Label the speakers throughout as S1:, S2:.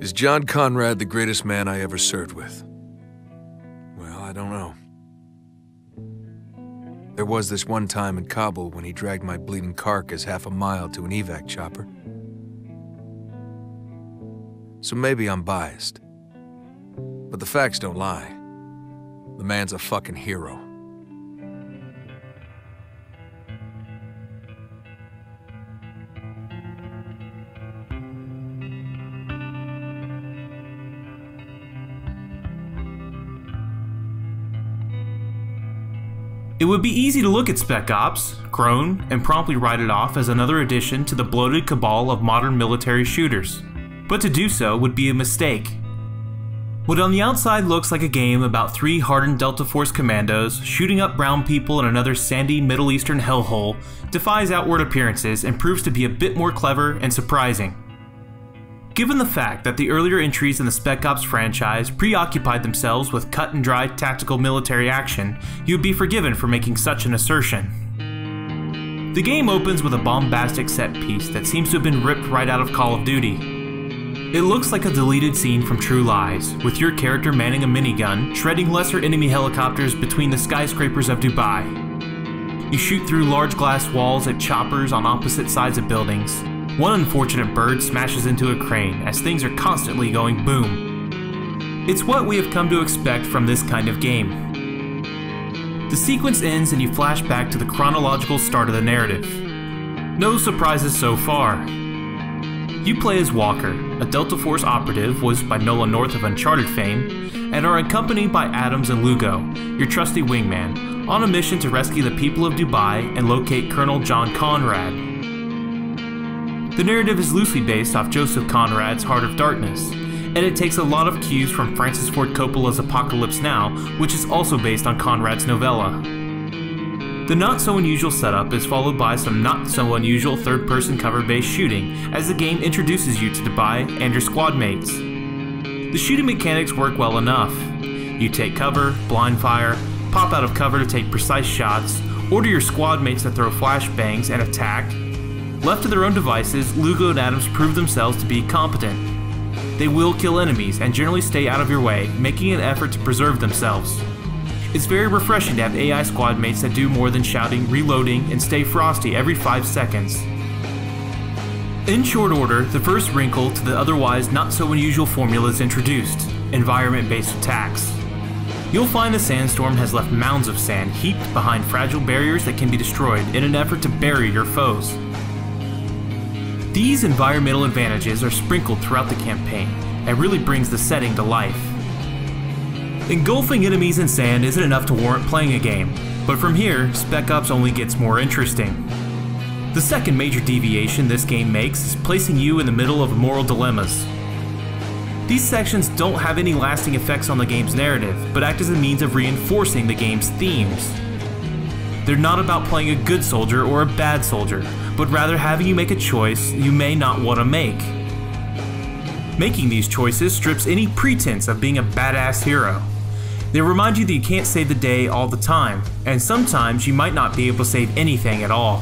S1: Is John Conrad the greatest man I ever served with? Well, I don't know. There was this one time in Kabul when he dragged my bleeding carcass half a mile to an evac chopper. So maybe I'm biased. But the facts don't lie. The man's a fucking hero.
S2: It would be easy to look at Spec Ops, groan, and promptly write it off as another addition to the bloated cabal of modern military shooters. But to do so would be a mistake. What on the outside looks like a game about 3 hardened Delta Force commandos shooting up brown people in another sandy Middle Eastern hellhole defies outward appearances and proves to be a bit more clever and surprising. Given the fact that the earlier entries in the Spec Ops franchise preoccupied themselves with cut-and-dry tactical military action, you would be forgiven for making such an assertion. The game opens with a bombastic set piece that seems to have been ripped right out of Call of Duty. It looks like a deleted scene from True Lies, with your character manning a minigun, shredding lesser enemy helicopters between the skyscrapers of Dubai. You shoot through large glass walls at choppers on opposite sides of buildings. One unfortunate bird smashes into a crane as things are constantly going boom. It's what we have come to expect from this kind of game. The sequence ends and you flash back to the chronological start of the narrative. No surprises so far. You play as Walker, a Delta Force operative voiced by Nola North of Uncharted fame, and are accompanied by Adams and Lugo, your trusty wingman, on a mission to rescue the people of Dubai and locate Colonel John Conrad. The narrative is loosely based off Joseph Conrad's Heart of Darkness, and it takes a lot of cues from Francis Ford Coppola's Apocalypse Now, which is also based on Conrad's novella. The not-so-unusual setup is followed by some not-so-unusual third-person cover-based shooting as the game introduces you to Dubai and your squad mates. The shooting mechanics work well enough. You take cover, blind fire, pop out of cover to take precise shots, order your squad mates to throw flashbangs and attack. Left to their own devices, Lugo and Adams prove themselves to be competent. They will kill enemies and generally stay out of your way, making an effort to preserve themselves. It's very refreshing to have AI squad mates that do more than shouting, reloading, and stay frosty every 5 seconds. In short order, the first wrinkle to the otherwise not-so-unusual formula is introduced: environment-based attacks. You'll find the sandstorm has left mounds of sand heaped behind fragile barriers that can be destroyed in an effort to bury your foes. These environmental advantages are sprinkled throughout the campaign, and really brings the setting to life. Engulfing enemies in sand isn't enough to warrant playing a game, but from here, Spec Ops only gets more interesting. The second major deviation this game makes is placing you in the middle of moral dilemmas. These sections don't have any lasting effects on the game's narrative, but act as a means of reinforcing the game's themes. They're not about playing a good soldier or a bad soldier, but rather having you make a choice you may not want to make. Making these choices strips any pretense of being a badass hero. They remind you that you can't save the day all the time, and sometimes you might not be able to save anything at all.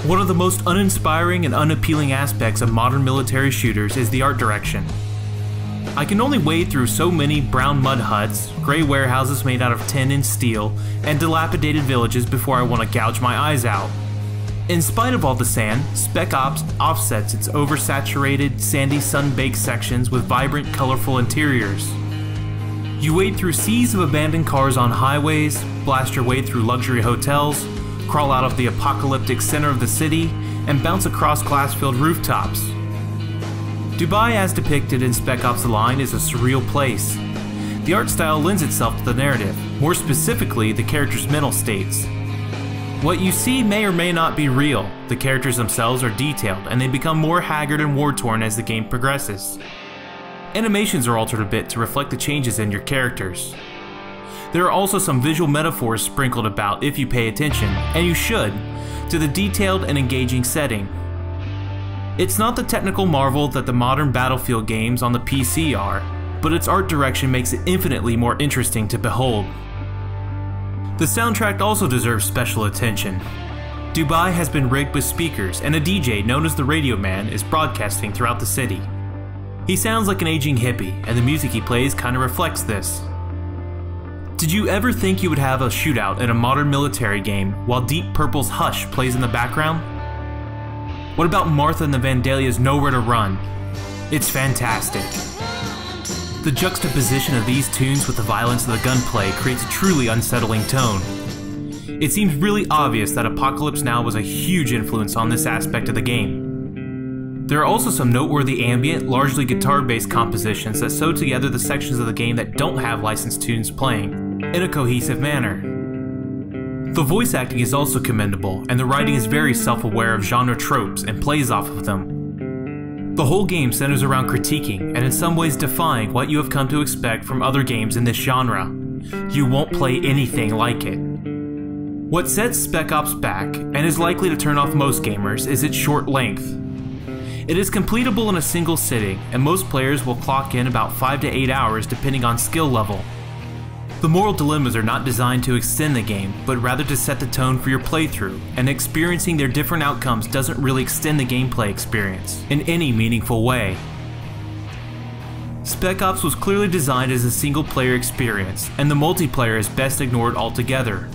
S2: One of the most uninspiring and unappealing aspects of modern military shooters is the art direction. I can only wade through so many brown mud huts, gray warehouses made out of tin and steel, and dilapidated villages before I want to gouge my eyes out. In spite of all the sand, Spec Ops offsets its oversaturated, sandy, sun-baked sections with vibrant, colorful interiors. You wade through seas of abandoned cars on highways, blast your way through luxury hotels, crawl out of the apocalyptic center of the city, and bounce across glass-filled rooftops. Dubai, as depicted in Spec Ops: The Line, is a surreal place. The art style lends itself to the narrative, more specifically the characters' mental states. What you see may or may not be real. The characters themselves are detailed, and they become more haggard and war-torn as the game progresses. Animations are altered a bit to reflect the changes in your characters. There are also some visual metaphors sprinkled about if you pay attention, and you should, to the detailed and engaging setting. It's not the technical marvel that the modern Battlefield games on the PC are, but its art direction makes it infinitely more interesting to behold. The soundtrack also deserves special attention. Dubai has been rigged with speakers, and a DJ known as the Radio Man is broadcasting throughout the city. He sounds like an aging hippie, and the music he plays kinda reflects this. Did you ever think you would have a shootout in a modern military game while Deep Purple's Hush plays in the background? What about Martha and the Vandalia's Nowhere to Run? It's fantastic. The juxtaposition of these tunes with the violence of the gunplay creates a truly unsettling tone. It seems really obvious that Apocalypse Now was a huge influence on this aspect of the game. There are also some noteworthy ambient, largely guitar-based compositions that sew together the sections of the game that don't have licensed tunes playing in a cohesive manner. The voice acting is also commendable, and the writing is very self-aware of genre tropes and plays off of them. The whole game centers around critiquing and in some ways defying what you have come to expect from other games in this genre. You won't play anything like it. What sets Spec Ops back, and is likely to turn off most gamers, is its short length. It is completable in a single sitting, and most players will clock in about 5 to 8 hours depending on skill level. The moral dilemmas are not designed to extend the game, but rather to set the tone for your playthrough, and experiencing their different outcomes doesn't really extend the gameplay experience in any meaningful way. Spec Ops was clearly designed as a single-player experience, and the multiplayer is best ignored altogether.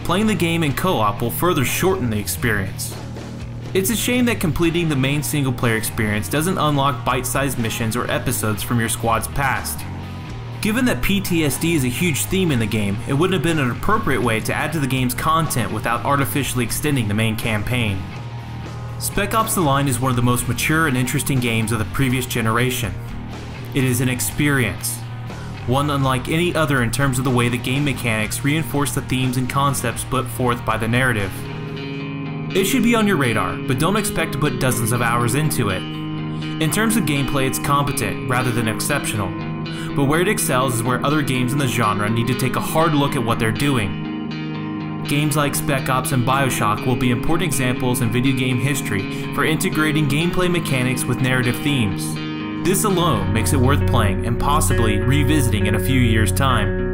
S2: Playing the game in co-op will further shorten the experience. It's a shame that completing the main single-player experience doesn't unlock bite-sized missions or episodes from your squad's past. Given that PTSD is a huge theme in the game, it wouldn't have been an appropriate way to add to the game's content without artificially extending the main campaign. Spec Ops: The Line is one of the most mature and interesting games of the previous generation. It is an experience, one unlike any other in terms of the way the game mechanics reinforce the themes and concepts put forth by the narrative. It should be on your radar, but don't expect to put dozens of hours into it. In terms of gameplay, it's competent rather than exceptional, but where it excels is where other games in the genre need to take a hard look at what they're doing. Games like Spec Ops and BioShock will be important examples in video game history for integrating gameplay mechanics with narrative themes. This alone makes it worth playing and possibly revisiting in a few years' time.